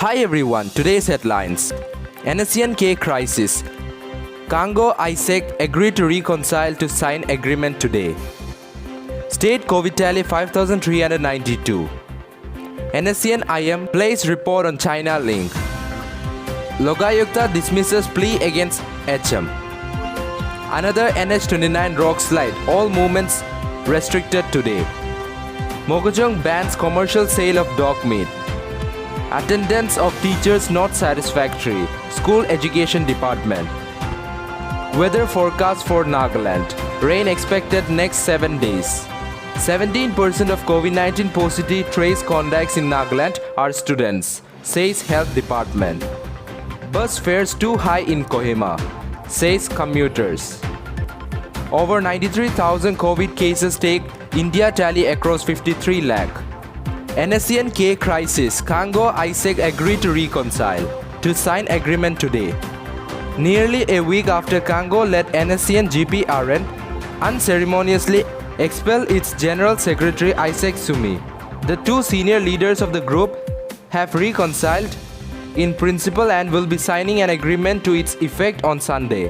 Hi everyone, today's headlines. NSCN-K crisis. Congo ISEC agreed to reconcile to sign agreement today. State COVID tally 5,392. NSCN-IM plays report on China link. Logayukta dismisses plea against HM. Another NH29 rock slide, all movements restricted today. Mogojong bans commercial sale of dog meat. Attendance of teachers not satisfactory. School Education Department. Weather forecast for Nagaland. Rain expected next 7 days. 17% of COVID-19 positive trace contacts in Nagaland are students, says Health Department. Bus fares too high in Kohima, says commuters. Over 93,000 COVID cases take India tally across 53 lakh. NSCN-K crisis. Congo ISEC agreed to reconcile to sign agreement today. Nearly a week after Congo-led NSCN GPRN unceremoniously expelled its General Secretary Isaac Sumi, the two senior leaders of the group have reconciled in principle and will be signing an agreement to its effect on Sunday.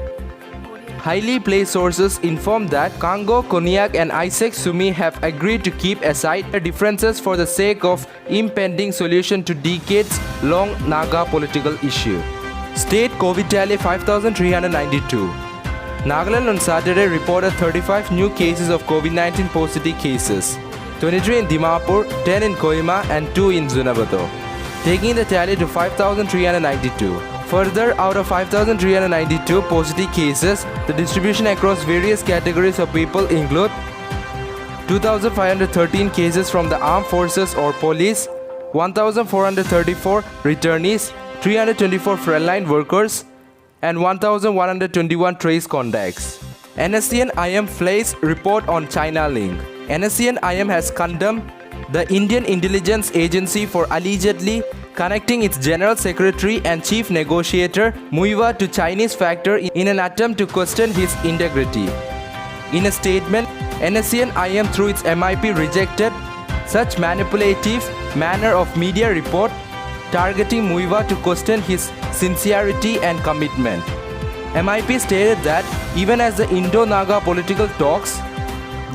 Highly placed sources inform that Congo, Konyak and Isaac Sumi have agreed to keep aside their differences for the sake of impending solution to decades-long Naga political issue. State COVID tally 5,392. Nagaland on Saturday reported 35 new cases of COVID-19 positive cases, 23 in Dimapur, 10 in Kohima and 2 in Zunabado, taking the tally to 5,392. Further, out of 5,392 positive cases, the distribution across various categories of people include 2,513 cases from the armed forces or police, 1,434 returnees, 324 frontline workers, and 1,121 trace contacts. NSCN-IM flays report on China link. NSCN-IM has condemned the Indian intelligence agency for allegedly connecting its General Secretary and Chief Negotiator Muiwa to Chinese factor in an attempt to question his integrity. In a statement, NSCN-IM through its MIP rejected such manipulative manner of media report targeting Muiwa to question his sincerity and commitment. MIP stated that even as the Indo-Naga political talks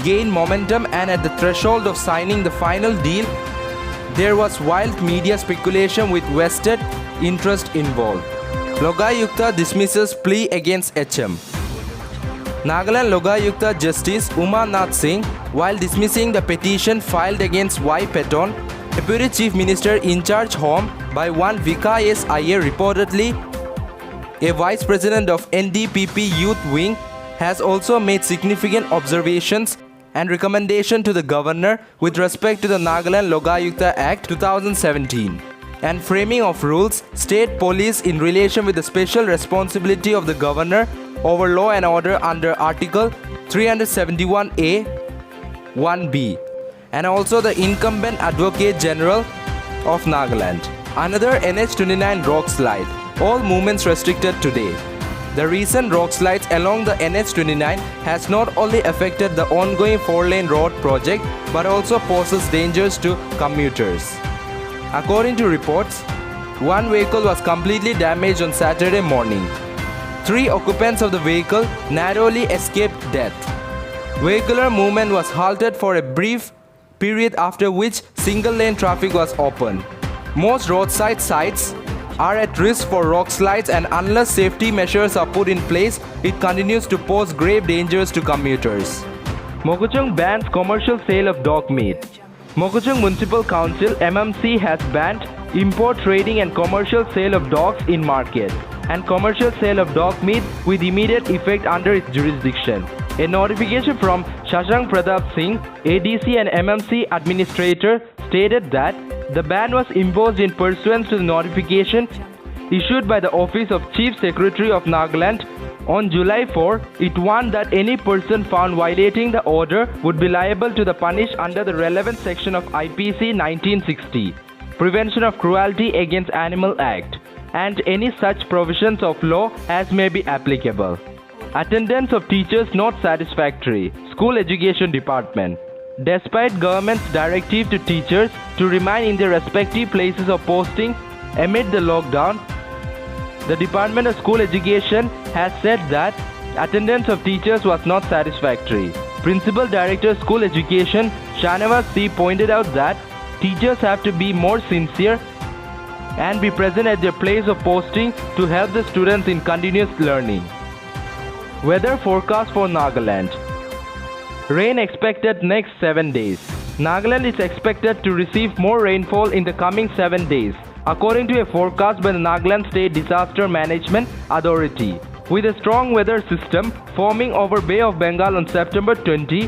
gained momentum and at the threshold of signing the final deal, there was wild media speculation with vested interest involved. Logayukta dismisses plea against HM. Nagaland Logayukta Justice Uma Nath Singh, while dismissing the petition filed against Y. Peton, Deputy Chief Minister in charge Home by one Vikas Iyer, reportedly a Vice President of NDPP Youth Wing, has also made significant observations and recommendation to the Governor with respect to the Nagaland Logayukta Act 2017 and framing of rules, state police in relation with the special responsibility of the Governor over law and order under Article 371A 1B and also the incumbent Advocate General of Nagaland. Another NH29 rock slide, all movements restricted today. The recent rock slides along the NH29 has not only affected the ongoing 4-lane road project but also poses dangers to commuters. According to reports, one vehicle was completely damaged on Saturday morning. 3 occupants of the vehicle narrowly escaped death. Vehicular movement was halted for a brief period, after which single-lane traffic was opened. Most roadside sites are at risk for rock slides, and unless safety measures are put in place, it continues to pose grave dangers to commuters. Mogojong bans commercial sale of dog meat. Mogojong Municipal Council MMC has banned import, trading and commercial sale of dogs in market and commercial sale of dog meat with immediate effect under its jurisdiction. A notification from Shashank Pratap Singh, ADC and MMC Administrator, stated that the ban was imposed in pursuance to the notification issued by the Office of Chief Secretary of Nagaland on July 4. It warned that any person found violating the order would be liable to the punish under the relevant section of IPC 1960, Prevention of Cruelty Against Animal Act, and any such provisions of law as may be applicable. Attendance of teachers not satisfactory. School Education Department. Despite government's directive to teachers to remain in their respective places of posting, Amid the lockdown, the Department of School Education has said that attendance of teachers was not satisfactory. Principal Director School Education Shanavas C pointed out that teachers have to be more sincere and be present at their place of posting to help the students in continuous learning. Weather forecast for Nagaland. Rain expected next 7 days. Nagaland is expected to receive more rainfall in the coming 7 days, according to a forecast by the Nagaland State Disaster Management Authority. With a strong weather system forming over Bay of Bengal on September 20,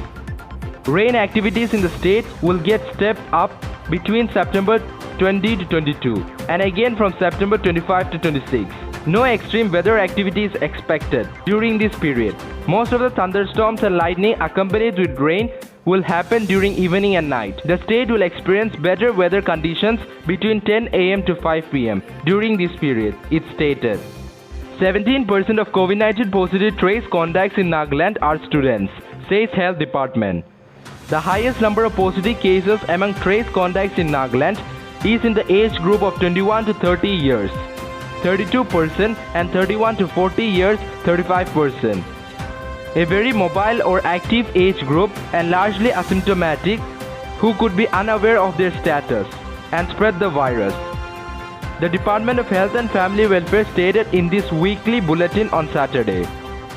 rain activities in the state will get stepped up between September 20 to 22 and again from September 25 to 26. No extreme weather activity is expected during this period. Most of the thunderstorms and lightning accompanied with rain will happen during evening and night. The state will experience better weather conditions between 10 am to 5 pm during this period, it stated. 17% of COVID-19 positive trace contacts in Nagaland are students, says Health Department. The highest number of positive cases among trace contacts in Nagaland is in the age group of 21 to 30 years, 32%, and 31 to 40 years, 35%. A very mobile or active age group and largely asymptomatic who could be unaware of their status and spread the virus. The Department of Health and Family Welfare stated in this weekly bulletin on Saturday.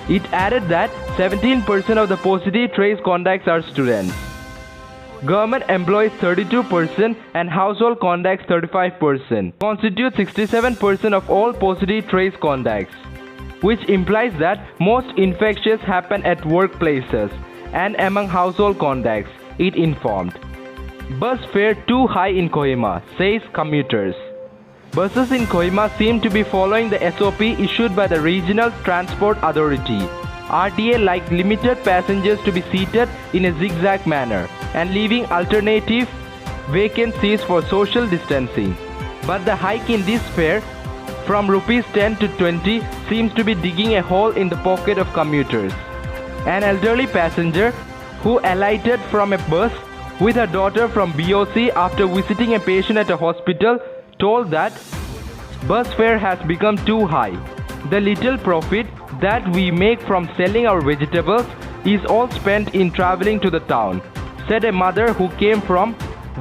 It added that 17% of the positive trace contacts are students. Government employees 32% and household contacts 35% constitute 67% of all positive trace contacts, which implies that most infections happen at workplaces and among household contacts, it informed. Bus fare too high in Kohima, says commuters. Buses in Kohima seem to be following the SOP issued by the Regional Transport Authority, RTA, like limited passengers to be seated in a zigzag manner and leaving alternative vacant seats for social distancing. But the hike in this fare from rupees 10 to 20 seems to be digging a hole in the pocket of commuters. An elderly passenger who alighted from a bus with her daughter from BOC after visiting a patient at a hospital told that bus fare has become too high. The little profit that we make from selling our vegetables is all spent in traveling to the town, said a mother who came from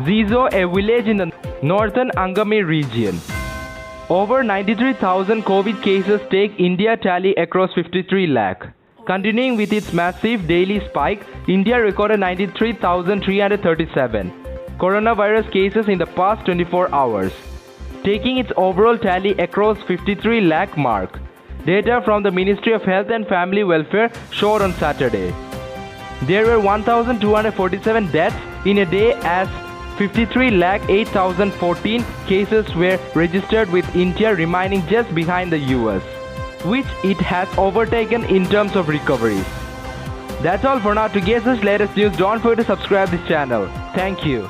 Zizo, a village in the northern Angami region. Over 93,000 COVID cases take India tally across 53 lakh. Continuing with its massive daily spike, India recorded 93,337 coronavirus cases in the past 24 hours, taking its overall tally across 53 lakh mark. Data from the Ministry of Health and Family Welfare showed on Saturday. There were 1,247 deaths in a day as 53,08,014 cases were registered, with India remaining just behind the US, which it has overtaken in terms of recoveries. That's all for now. To get such latest news, don't forget to subscribe this channel. Thank you.